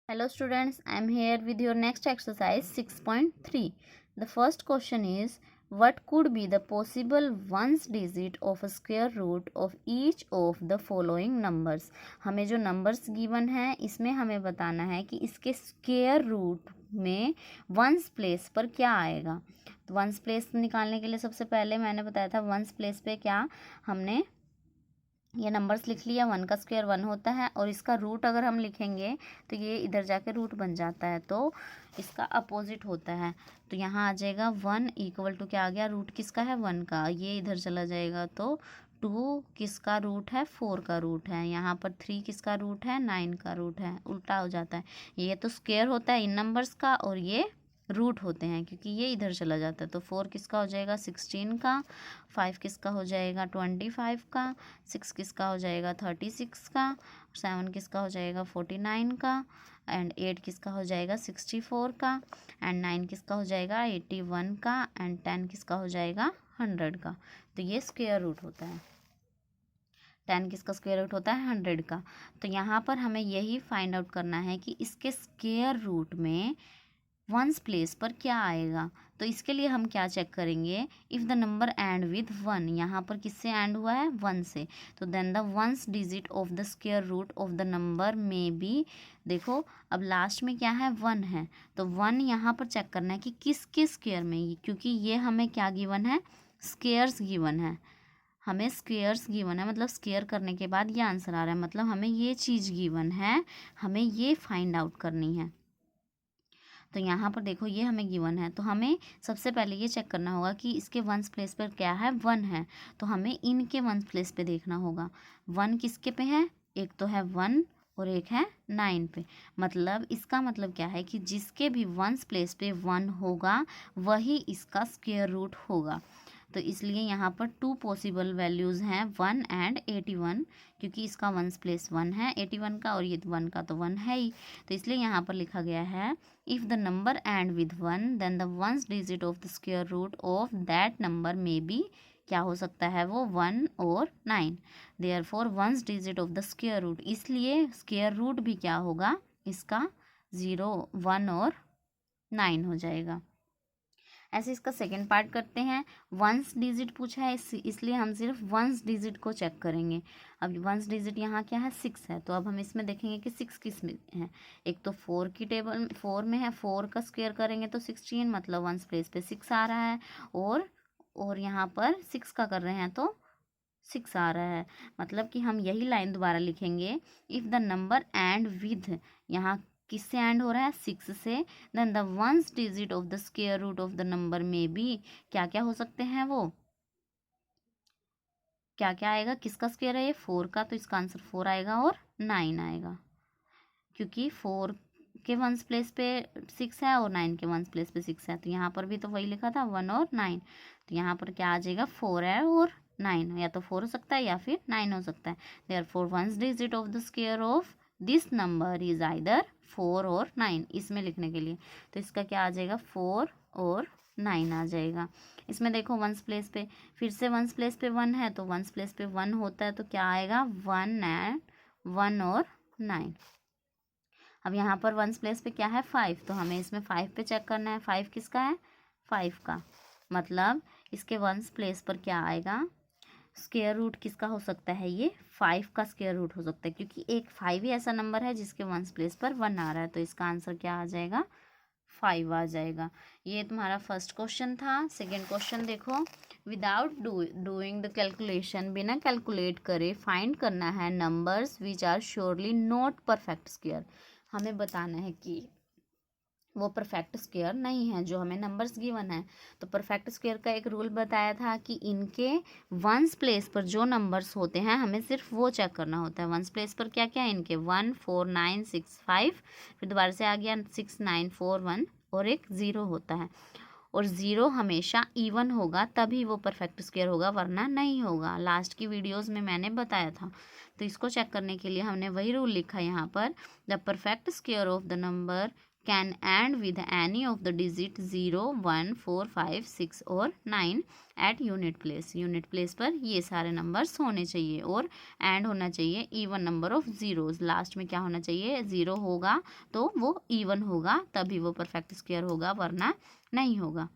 Hello students, I am here with your next exercise 6.3. The first question is, what could be the possible ones digit of a square root of each of the following numbers? हमें जो numbers given है इसमें हमें बताना है कि इसके square root में वंस प्लेस पर क्या आएगा। तो वंस प्लेस निकालने के लिए सबसे पहले मैंने बताया था वंस प्लेस पे क्या हमने ये नंबर्स लिख लिया। वन का स्क्वायर वन होता है और इसका रूट अगर हम लिखेंगे तो ये इधर जाके रूट बन जाता है, तो इसका अपोजिट होता है। तो यहाँ आ जाएगा वन इक्वल टू क्या आ गया, रूट किसका है, वन का, ये इधर चला जाएगा तो टू किसका रूट है, फोर का रूट है। यहाँ पर थ्री किसका रूट है, नाइन का रूट है, उल्टा हो जाता है। ये तो स्क्वायर होता है इन नंबर्स का और ये रूट होते हैं क्योंकि ये इधर चला जाता है। तो फोर किसका हो जाएगा, 16 का, फाइव किसका हो जाएगा, 25 का, सिक्स किसका हो जाएगा, 36 का, सेवन किसका हो जाएगा, 49 का, एंड एट किसका हो जाएगा, 64 का, एंड नाइन किसका हो जाएगा, 81 का, एंड 10 किसका हो जाएगा, 100 का। तो ये स्क्वायर रूट होता है। 10 किसका स्क्वायर रूट होता है, 100 का। तो यहाँ पर हमें यही फाइंड आउट करना है कि इसके स्क्वायर रूट में वंस प्लेस पर क्या आएगा। तो इसके लिए हम क्या चेक करेंगे, if the number end with one, यहाँ पर किससे एंड हुआ है, वन से, तो then the ones digit of the square root of the number may be, देखो अब लास्ट में क्या है, वन है, तो वन यहाँ पर चेक करना है कि किसके स्क्वायर में, क्योंकि ये हमें क्या गिवन है, स्क्वायर्स गिवन है, हमें स्क्वायर्स गिवन है, मतलब स्क्वायर करने के बाद ये आंसर आ रहा है, मतलब हमें ये चीज़ गिवन है, हमें ये फाइंड आउट करनी है। तो यहाँ पर देखो ये हमें गिवन है, तो हमें सबसे पहले ये चेक करना होगा कि इसके वंस प्लेस पर क्या है, वन है, तो हमें इनके वंस प्लेस पे देखना होगा। वन किसके पे है, एक तो है वन और एक है नाइन पे, मतलब इसका मतलब क्या है कि जिसके भी वंस प्लेस पे वन होगा वही इसका स्क्वायर रूट होगा। तो इसलिए यहाँ पर टू पॉसिबल वैल्यूज़ हैं, वन एंड 81, क्योंकि इसका वंस प्लेस वन है 81 का और ये वन का तो वन है ही। तो इसलिए यहाँ पर लिखा गया है, if the number end with one then the ones digit of the square root of that number may be, क्या हो सकता है वो, वन और nine. Therefore ones digit of the square root, इसलिए स्क्वायर रूट भी क्या होगा इसका, ज़ीरो, वन और नाइन हो जाएगा। ऐसे इसका सेकेंड पार्ट करते हैं। वंस डिजिट पूछा है इसलिए हम सिर्फ वंस डिजिट को चेक करेंगे। अब वंस डिजिट यहाँ क्या है, सिक्स है, तो अब हम इसमें देखेंगे कि सिक्स किस में है। एक तो फोर की टेबल, फोर में है, फोर का स्क्वायर करेंगे तो 16, मतलब वंस प्लेस पे सिक्स आ रहा है, और यहाँ पर सिक्स का कर रहे हैं तो सिक्स आ रहा है, मतलब कि हम यही लाइन दोबारा लिखेंगे, if the number end with, यहाँ किससे एंड हो रहा है, सिक्स से, then the ones digit of the square root of the number may be क्या क्या हो सकते हैं, वो क्या क्या आएगा, किसका स्क्वायर है ये, फोर का, तो इसका आंसर फोर आएगा और नाइन आएगा, क्योंकि फोर के वंस प्लेस पे सिक्स है और नाइन के वंस प्लेस पे सिक्स है, तो यहाँ पर भी तो वही लिखा था, वन और नाइन, तो यहाँ पर क्या आ जाएगा, फोर है और नाइन, या तो फोर हो सकता है या फिर नाइन हो सकता है। Therefore ones digit of the square of this number is either four और नाइन, इसमें लिखने के लिए तो इसका क्या आ जाएगा, फोर और नाइन आ जाएगा। इसमें देखो वंस प्लेस पे फिर से वंस प्लेस पे वन है, तो वंस प्लेस पे वन होता है तो क्या आएगा, वन एंड वन और नाइन। अब यहाँ पर वंस प्लेस पे क्या है, फाइव, तो हमें इसमें फाइव पे चेक करना है, फाइव किसका है, फाइव का, मतलब इसके वंस प्लेस पर क्या आएगा, स्क्वायर रूट किसका हो सकता है, ये फाइव का स्क्वायर रूट हो सकता है, क्योंकि एक फाइव ही ऐसा नंबर है जिसके वंस प्लेस पर वन आ रहा है, तो इसका आंसर क्या आ जाएगा, फाइव आ जाएगा। ये तुम्हारा फर्स्ट क्वेश्चन था। सेकेंड क्वेश्चन देखो, विदाउट डूइंग द कैलकुलेशन, बिना कैलकुलेट करे फाइंड करना है numbers which are surely not perfect square. हमें बताना है कि वो परफेक्ट स्क्वायर नहीं है जो हमें नंबर्स गिवन है। तो परफेक्ट स्क्वायर का एक रूल बताया था कि इनके वंस प्लेस पर जो नंबर्स होते हैं हमें सिर्फ वो चेक करना होता है। वंस प्लेस पर क्या क्या है इनके, 1 4 9 6 5, फिर दोबारा से आ गया 6 9 4 1 और एक ज़ीरो होता है, और ज़ीरो हमेशा इवन होगा तभी वो परफेक्ट स्क्वायर होगा, वरना नहीं होगा। लास्ट की वीडियोज़ में मैंने बताया था। तो इसको चेक करने के लिए हमने वही रूल लिखा यहाँ पर, the perfect square of the number can end with any of the digit 0, 1, 4, 5, 6 और 9 at unit place. Unit place पर ये सारे नंबर्स होने चाहिए और एंड होना चाहिए even number of zeros. Last में क्या होना चाहिए, 0 होगा तो वो इवन होगा, तभी वो परफेक्ट स्क्वायर होगा, वरना नहीं होगा।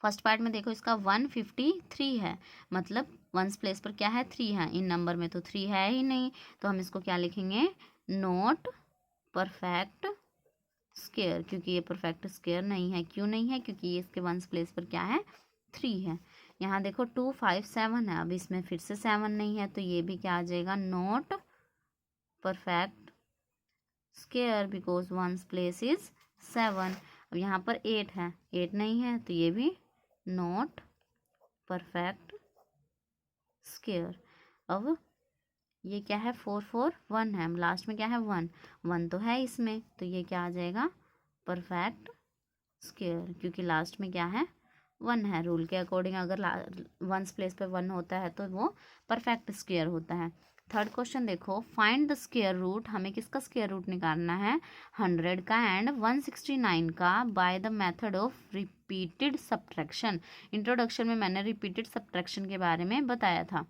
फर्स्ट पार्ट में देखो इसका 153 है, मतलब वंस प्लेस पर क्या है, 3 है। इन नंबर में तो 3 है ही नहीं, तो हम इसको क्या लिखेंगे, नॉट परफेक्ट स्क्वायर, क्योंकि ये परफेक्ट स्क्वायर नहीं है। क्यों नहीं है, क्योंकि ये इसके वंस प्लेस पर क्या है, 3 है। यहाँ देखो 2, 5, 7 है, अब इसमें फिर से 7 नहीं है, तो ये भी क्या आ जाएगा, not perfect square because ones place is 7। अब यहाँ पर 8 है, 8 नहीं है, तो ये भी नॉट परफेक्ट स्क्वायर। अब ये क्या है, 4, 4, 1 है, लास्ट में क्या है, 1, 1 तो है इसमें, तो ये क्या आ जाएगा, परफेक्ट स्क्वायर, क्योंकि लास्ट में क्या है, 1 है। रूल के अकॉर्डिंग अगर वंस प्लेस पे 1 होता है तो वो परफेक्ट स्क्वायर होता है। थर्ड क्वेश्चन देखो, फाइंड द स्क्वायर रूट, हमें किसका स्क्वायर रूट निकालना है, 100 का एंड 169 का by the method of repeated subtraction. Introduction में मैंने रिपीटेड सब्ट्रैक्शन के बारे में बताया था।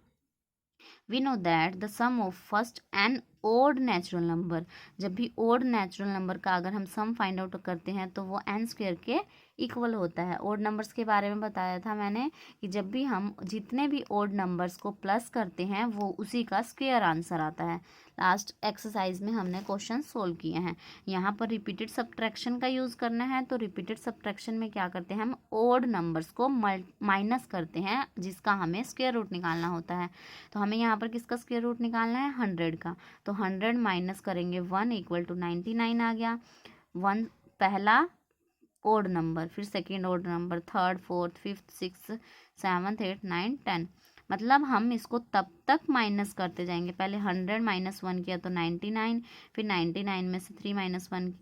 We know that the sum of first n odd natural number, जब भी ओड नेचुरल नंबर का अगर हम सम फाइंड आउट करते हैं तो वो एन स्क्वायर के इक्वल होता है। ओड नंबर्स के बारे में बताया था मैंने कि जब भी हम जितने भी ओड नंबर्स को प्लस करते हैं वो उसी का स्क्वायर आंसर आता है। लास्ट एक्सरसाइज में हमने क्वेश्चन सोल्व किए हैं। यहाँ पर रिपीटेड सब्ट्रैक्शन का यूज़ करना है, तो रिपीटेड सब्ट्रैक्शन में क्या करते हैं, हम ओड नंबर्स को माइनस करते हैं जिसका हमें स्क्वायर रूट निकालना होता है। तो हमें यहाँ पर किसका स्क्वायर रूट निकालना है, 100 का, तो 100 माइनस करेंगे 1 इक्वल टू 99 आ गया। 1 पहला ओड नंबर, फिर second odd number, third, fourth, fifth, six, seventh, 8, 9, 10, मतलब हम इसको तब तक माइनस करते जाएंगे। पहले 100 माइनस 1 किया तो 99, फिर 99 में से 3 माइनस 1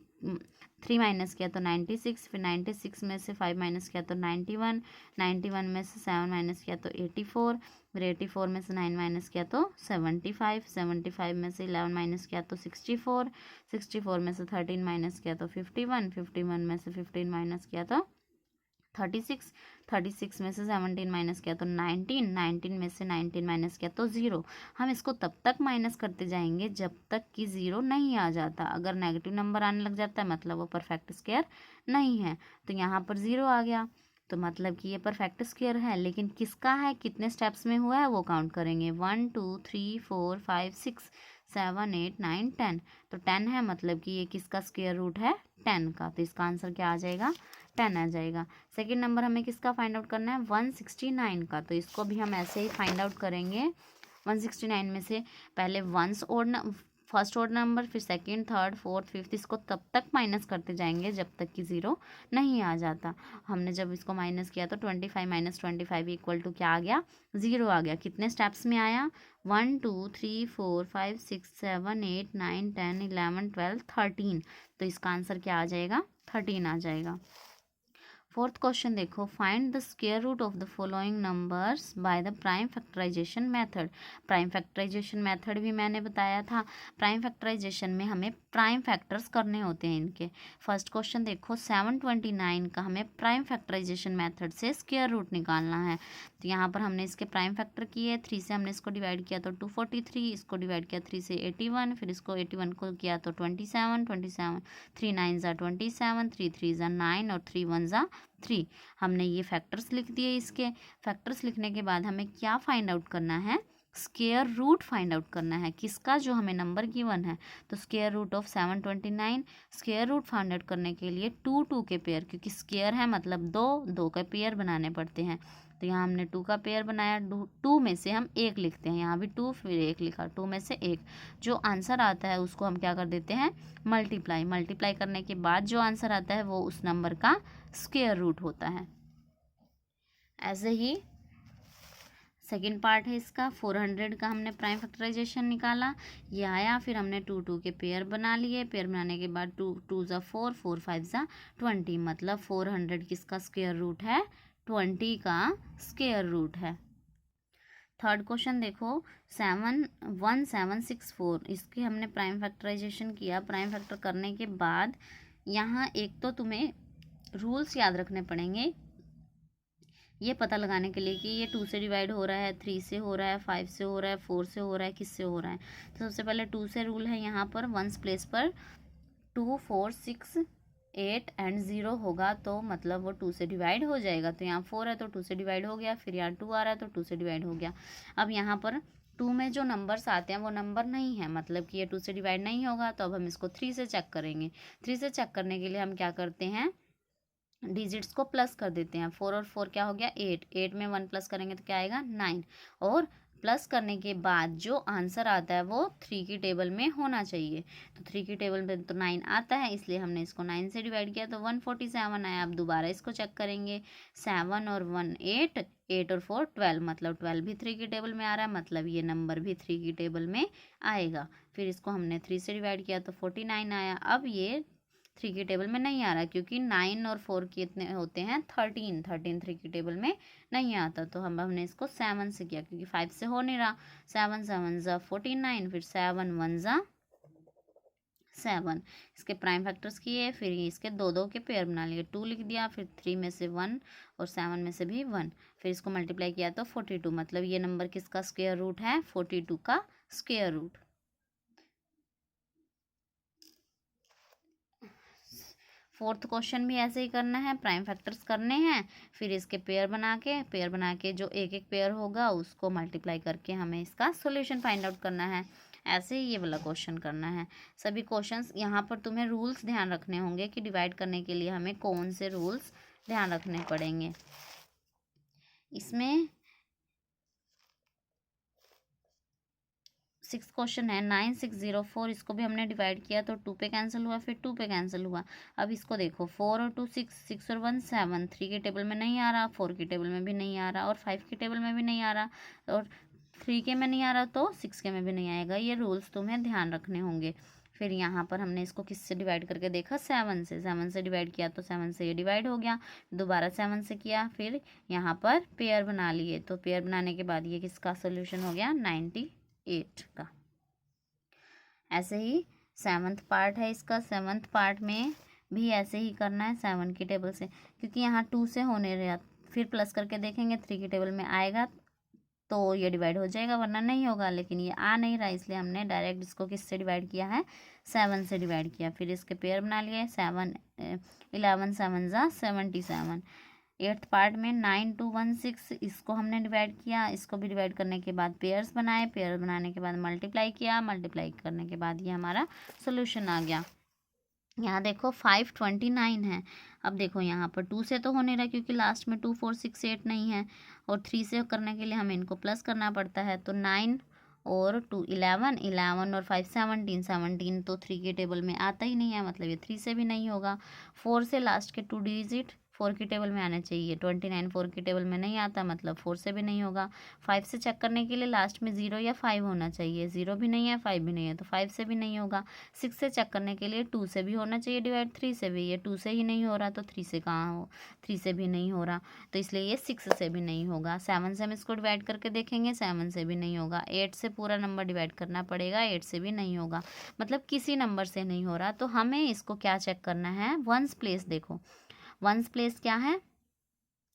3 माइनस किया तो 96, फिर 96 में से 5 माइनस किया तो 91, 91 में से 7 माइनस किया तो 84, फिर 84 में से 9 माइनस किया तो 75, 75 में से 11 माइनस किया तो 64, 64 में से 13 माइनस किया तो 51, 51 में से 15 माइनस किया तो 36, 36 में से 17 माइनस किया तो 19, 19 में से 19 माइनस किया तो 0। हम इसको तब तक माइनस करते जाएंगे जब तक कि 0 नहीं आ जाता। अगर नेगेटिव नंबर आने लग जाता है मतलब वो परफेक्ट स्क्वायर नहीं है। तो यहाँ पर 0 आ गया तो मतलब कि ये परफेक्ट स्क्वायर है, लेकिन किसका है, कितने स्टेप्स में हुआ है वो काउंट करेंगे, 1, 2, 3, 4, 5, 6, 7, 8, 9, 10। तो 10 है, मतलब कि ये किसका स्क्वायर रूट है, 10 का, तो इसका आंसर क्या आ जाएगा, 10 आ जाएगा। सेकेंड नंबर हमें किसका फाइंड आउट करना है, 169 का, तो इसको भी हम ऐसे ही फाइंड आउट करेंगे। 169 में से पहले फर्स्ट ऑर्डर नंबर, फिर सेकंड, थर्ड, फोर्थ, फिफ्थ, इसको तब तक माइनस करते जाएंगे जब तक कि 0 नहीं आ जाता। हमने जब इसको माइनस किया तो 25 माइनस 25 इक्वल टू क्या आ गया, 0 आ गया। कितने स्टेप्स में आया, 1, 2, 3, 4, 5, 6, 7, 8, 9, 10, 11, 12, 13, तो इसका आंसर क्या आ जाएगा, 13 आ जाएगा। फोर्थ क्वेश्चन देखो, find the square root of the following numbers by the prime factorisation method. Prime factorisation method भी मैंने बताया था। प्राइम फैक्टराइजेशन में हमें प्राइम फैक्टर्स करने होते हैं इनके। फर्स्ट क्वेश्चन देखो, 729 का हमें प्राइम फैक्टराइजेशन मेथड से स्क्वायर रूट निकालना है। तो यहाँ पर हमने इसके प्राइम फैक्टर किए, 3 से हमने इसको डिवाइड किया तो 243, इसको डिवाइड किया 3 से 81, फिर इसको 81 को किया तो 27, 27, 3 9 ज़ा 27, 3 3 ज़ा 9 और 3 1 ज़ा 3। हमने ये फैक्टर्स लिख दिए। इसके फैक्टर्स लिखने के बाद हमें क्या फाइंड आउट करना है, स्क्वायर रूट फाइंड आउट करना है, किसका, जो हमें नंबर गिवन है। तो square root of 729, square root find out करने के लिए 2 2 के पेयर, क्योंकि स्क्वायर है मतलब 2 2 के पेयर बनाने पड़ते हैं। तो यहाँ हमने 2 का पेयर बनाया, 2 में से हम 1 लिखते हैं, यहाँ भी 2 फिर 1 लिखा, 2 में से 1, जो आंसर आता है उसको हम क्या कर देते हैं, मल्टीप्लाई। मल्टीप्लाई करने के बाद जो आंसर आता है वो उस नंबर का स्क्वायर रूट होता है। ऐसे ही सेकेंड पार्ट है इसका, 400 का हमने प्राइम फैक्टराइजेशन निकाला, ये आया, फिर हमने 2 2 के पेयर बना लिए। पेयर बनाने के बाद 2 2 ज़ा 4, 4 5 ज़ा 20, मतलब 400 किसका स्क्वायर रूट है, 20 का स्क्वायर रूट है। थर्ड क्वेश्चन देखो, 71764, इसकी हमने प्राइम फैक्टराइजेशन किया। प्राइम फैक्टर करने के बाद यहाँ एक तो तुम्हें रूल्स याद रखने पड़ेंगे ये पता लगाने के लिए कि ये 2 से डिवाइड हो रहा है, 3 से हो रहा है, 5 से हो रहा है, 4 से हो रहा है, किससे हो रहा है। तो सबसे पहले 2 से रूल है, यहाँ पर वंस प्लेस पर 2, 4, 6, 8 एंड 0 होगा तो मतलब वो 2 से डिवाइड हो जाएगा। तो यहाँ 4 है तो 2 से डिवाइड हो गया, फिर यहाँ 2 आ रहा है तो 2 से डिवाइड हो गया। अब यहाँ पर 2 में जो नंबर्स आते हैं वो नंबर नहीं है, मतलब कि ये 2 से डिवाइड नहीं होगा। तो अब हम इसको 3 से चेक करेंगे। 3 से चेक करने के लिए हम क्या करते हैं, डिजिट्स को प्लस कर देते हैं। 4 और 4 क्या हो गया 8, 8 में 1 प्लस करेंगे तो क्या आएगा 9, और प्लस करने के बाद जो आंसर आता है वो 3 की टेबल में होना चाहिए। तो 3 की टेबल में तो 9 आता है, इसलिए हमने इसको 9 से डिवाइड किया तो 147 आया। अब दोबारा इसको चेक करेंगे, 7 और 1 8, 8 और 4 12, मतलब 12 भी 3 की टेबल में आ रहा है, मतलब ये नंबर भी 3 की टेबल में आएगा। फिर इसको हमने 3 से डिवाइड किया तो 49 आया। अब ये 3 की टेबल में नहीं आ रहा क्योंकि 9 और 4 कितने होते हैं 13, 13 3 की टेबल में नहीं आता। तो हमने इसको 7 से किया क्योंकि 5 से हो नहीं रहा। 7 7 ज़ा 49, फिर 7 1 ज़ा 7, इसके प्राइम फैक्टर्स किए, फिर इसके दो दो के पेयर बना लिए, 2 लिख दिया, फिर 3 में से 1 और 7 में से भी 1, फिर इसको मल्टीप्लाई किया तो 42, मतलब ये नंबर किसका स्क्वायर रूट है 42 का स्क्वायर रूट। फोर्थ क्वेश्चन भी ऐसे ही करना है, प्राइम फैक्टर्स करने हैं, फिर इसके पेयर बना के जो एक एक पेयर होगा उसको मल्टीप्लाई करके हमें इसका सॉल्यूशन फाइंड आउट करना है। ऐसे ही ये वाला क्वेश्चन करना है। सभी क्वेश्चंस यहाँ पर तुम्हें रूल्स ध्यान रखने होंगे कि डिवाइड करने के लिए हमें कौन से रूल्स ध्यान रखने पड़ेंगे। इसमें 6 क्वेश्चन है 9604, इसको भी हमने डिवाइड किया तो 2 पे कैंसिल हुआ, फिर 2 पे कैंसिल हुआ। अब इसको देखो 4 और 2 6, 6 और 1 7, 3 की टेबल में नहीं आ रहा, 4 की टेबल में भी नहीं आ रहा, और 5 की टेबल में भी नहीं आ रहा, और 3 के में नहीं आ रहा तो 6 के में भी नहीं आएगा। ये रूल्स तुम्हें ध्यान रखने होंगे। फिर यहाँ पर हमने इसको किससे डिवाइड करके देखा 7 से, 7 से डिवाइड किया तो 7 से ये डिवाइड हो गया, दोबारा 7 से किया, फिर यहाँ पर पेयर बना लिए, तो पेयर बनाने के बाद ये किसका सोल्यूशन हो गया 98 का। ऐसे ही 7th पार्ट है इसका, 7th पार्ट में भी ऐसे ही करना है 7 की टेबल से, क्योंकि यहाँ 2 से होने रहा, फिर प्लस करके देखेंगे 3 की टेबल में आएगा तो ये डिवाइड हो जाएगा, वरना नहीं होगा। लेकिन ये आ नहीं रहा इसलिए हमने डायरेक्ट इसको किससे डिवाइड किया है 7 से डिवाइड किया। फिर इसके पेयर बना लिए, 7 11 7 ज़ा 77। 8th पार्ट में 9 2 1 6, इसको हमने डिवाइड किया, इसको भी डिवाइड करने के बाद पेयर्स बनाए, पेयर बनाने के बाद मल्टीप्लाई किया, मल्टीप्लाई करने के बाद ये हमारा सोल्यूशन आ गया। यहाँ देखो 529 है। अब देखो यहाँ पर 2 से तो हो नहीं रहा क्योंकि लास्ट में 2 4 6 8 नहीं है, और 3 से करने के लिए हमें इनको प्लस करना पड़ता है। तो 9 और 2 11, 11 और 5 17, 17 तो 3 के टेबल में आता ही नहीं है, मतलब ये 3 से भी नहीं होगा। 4 से लास्ट के 2 डिजिट 4 की टेबल में आना चाहिए, 29 4 की टेबल में नहीं आता, मतलब 4 से भी नहीं होगा। 5 से चेक करने के लिए लास्ट में 0 या 5 होना चाहिए, 0 भी नहीं है 5 भी नहीं है तो 5 से भी नहीं होगा। 6 से चेक करने के लिए 2 से भी होना चाहिए डिवाइड, 3 से भी, ये 2 से ही नहीं हो रहा तो 3 से कहाँ हो, 3 से भी नहीं हो रहा तो इसलिए ये 6 से भी नहीं होगा। 7 से हम इसको डिवाइड करके देखेंगे, 7 से भी नहीं होगा। 8 से पूरा नंबर डिवाइड करना पड़ेगा, 8 से भी नहीं होगा, मतलब किसी नंबर से नहीं हो रहा। तो हमें इसको क्या चेक करना है, वंस प्लेस। देखो वंस प्लेस क्या है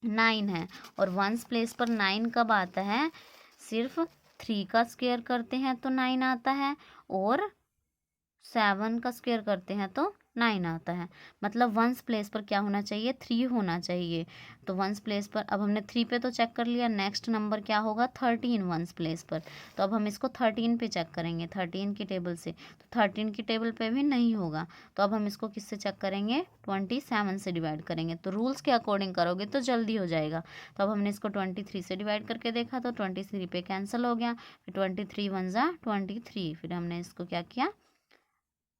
9 है, और वंस प्लेस पर 9 कब आता है, सिर्फ 3 का स्क्वायर करते हैं तो 9 आता है, और 7 का स्क्वायर करते हैं तो 9 आता है। मतलब वंस प्लेस पर क्या होना चाहिए 3 होना चाहिए। तो वंस प्लेस पर अब हमने 3 पे तो चेक कर लिया, नेक्स्ट नंबर क्या होगा 13 वंस प्लेस पर। तो अब हम इसको 13 पे चेक करेंगे, 13 की टेबल से, तो 13 की टेबल पे भी नहीं होगा। तो अब हम इसको किससे चेक करेंगे 27 से डिवाइड करेंगे। तो रूल्स के अकॉर्डिंग करोगे तो जल्दी हो जाएगा। तो अब हमने इसको 23 से डिवाइड करके देखा तो 23 पे कैंसिल हो गया, फिर 23 1 ज़ा 23, फिर हमने इसको क्या किया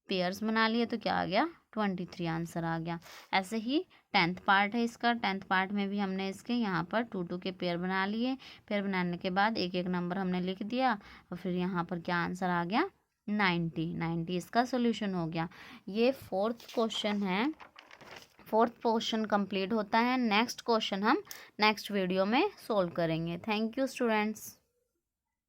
पेयर्स बना लिए तो क्या आ गया 23 आंसर आ गया। ऐसे ही 10th पार्ट है इसका, 10th पार्ट में भी हमने इसके यहाँ पर 2 2 के पेयर बना लिए, पेयर बनाने के बाद एक एक नंबर हमने लिख दिया, और फिर यहाँ पर क्या आंसर आ गया 90 इसका सोल्यूशन हो गया। ये 4th क्वेश्चन है, 4th क्वेश्चन कंप्लीट होता है। नेक्स्ट क्वेश्चन हम नेक्स्ट वीडियो में सोल्व करेंगे। Thank you students.